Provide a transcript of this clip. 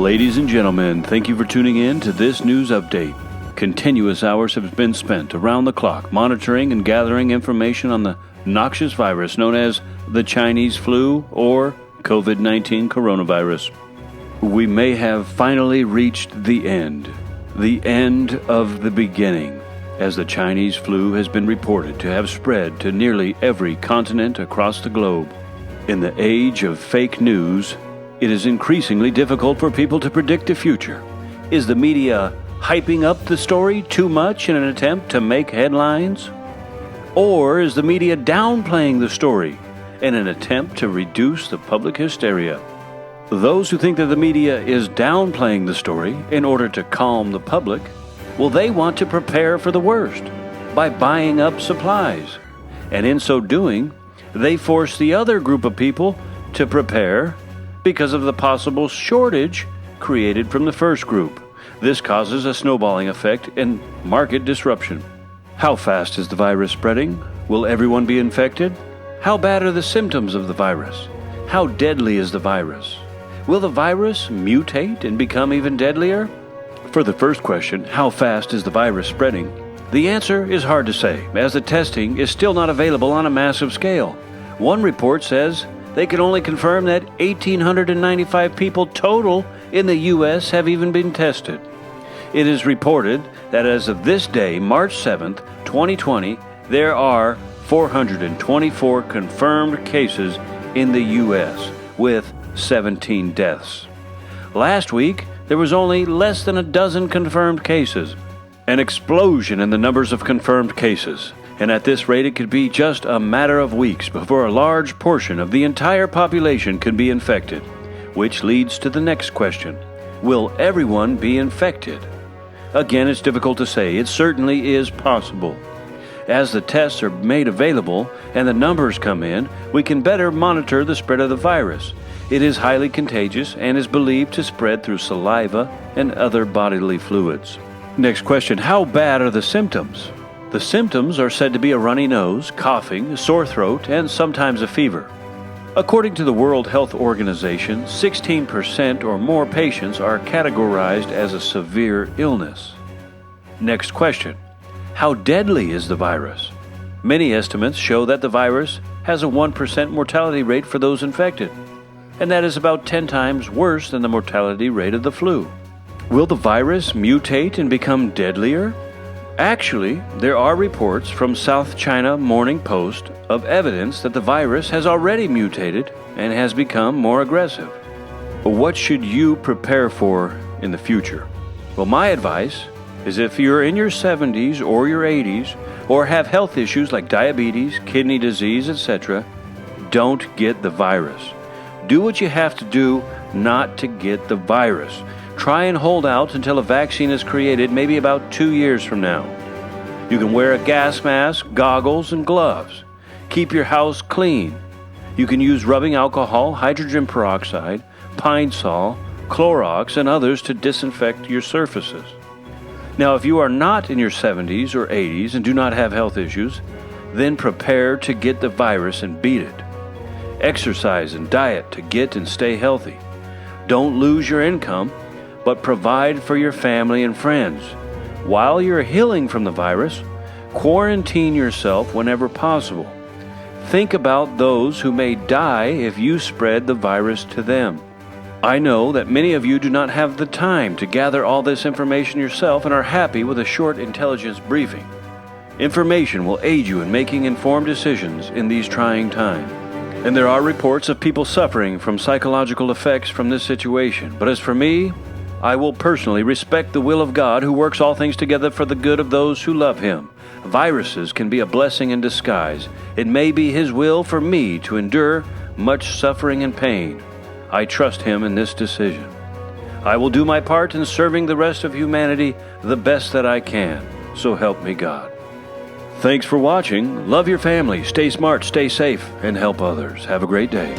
Ladies and gentlemen, thank you for tuning in to this news update. Continuous hours have been spent around the clock monitoring and gathering information on the noxious virus known as the Chinese flu or COVID-19 coronavirus. We may have finally reached the end of the beginning, as the Chinese flu has been reported to have spread to nearly every continent across the globe. In the age of fake news, it is increasingly difficult for people to predict the future. Is the media hyping up the story too much in an attempt to make headlines? Or is the media downplaying the story in an attempt to reduce the public hysteria? Those who think that the media is downplaying the story in order to calm the public, well, they want to prepare for the worst by buying up supplies. And in so doing, they force the other group of people to prepare because of the possible shortage created from the first group. This causes a snowballing effect and market disruption. How fast is the virus spreading? Will everyone be infected? How bad are the symptoms of the virus? How deadly is the virus? Will the virus mutate and become even deadlier? For the first question, how fast is the virus spreading? The answer is hard to say, as the testing is still not available on a massive scale. One report says they can only confirm that 1,895 people total in the U.S. have even been tested. It is reported that as of this day, March 7th, 2020, there are 424 confirmed cases in the U.S., with 17 deaths. Last week, there was only less than a dozen confirmed cases. An explosion in the numbers of confirmed cases. And at this rate, it could be just a matter of weeks before a large portion of the entire population could be infected. Which leads to the next question. Will everyone be infected? Again, it's difficult to say. It certainly is possible. As the tests are made available and the numbers come in, we can better monitor the spread of the virus. It is highly contagious and is believed to spread through saliva and other bodily fluids. Next question, how bad are the symptoms? The symptoms are said to be a runny nose, coughing, sore throat, and sometimes a fever. According to the World Health Organization, 16% or more patients are categorized as a severe illness. Next question, how deadly is the virus? Many estimates show that the virus has a 1% mortality rate for those infected, and that is about 10 times worse than the mortality rate of the flu. Will the virus mutate and become deadlier? Actually, there are reports from South China Morning Post of evidence that the virus has already mutated and has become more aggressive. What should you prepare for in the future? Well, my advice is if you're in your 70s or your 80s or have health issues like diabetes, kidney disease, etc., don't get the virus. Do what you have to do not to get the virus. Try and hold out until a vaccine is created, maybe about 2 years from now. You can wear a gas mask, goggles, and gloves. Keep your house clean. You can use rubbing alcohol, hydrogen peroxide, Pine Sol, Clorox, and others to disinfect your surfaces. Now, if you are not in your 70s or 80s and do not have health issues, then prepare to get the virus and beat it. Exercise and diet to get and stay healthy. Don't lose your income, but provide for your family and friends. While you're healing from the virus, quarantine yourself whenever possible. Think about those who may die if you spread the virus to them. I know that many of you do not have the time to gather all this information yourself and are happy with a short intelligence briefing. Information will aid you in making informed decisions in these trying times. And there are reports of people suffering from psychological effects from this situation. But as for me, I will personally respect the will of God who works all things together for the good of those who love Him. Viruses can be a blessing in disguise. It may be His will for me to endure much suffering and pain. I trust Him in this decision. I will do my part in serving the rest of humanity the best that I can. So help me God. Thanks for watching. Love your family. Stay smart, stay safe, and help others. Have a great day.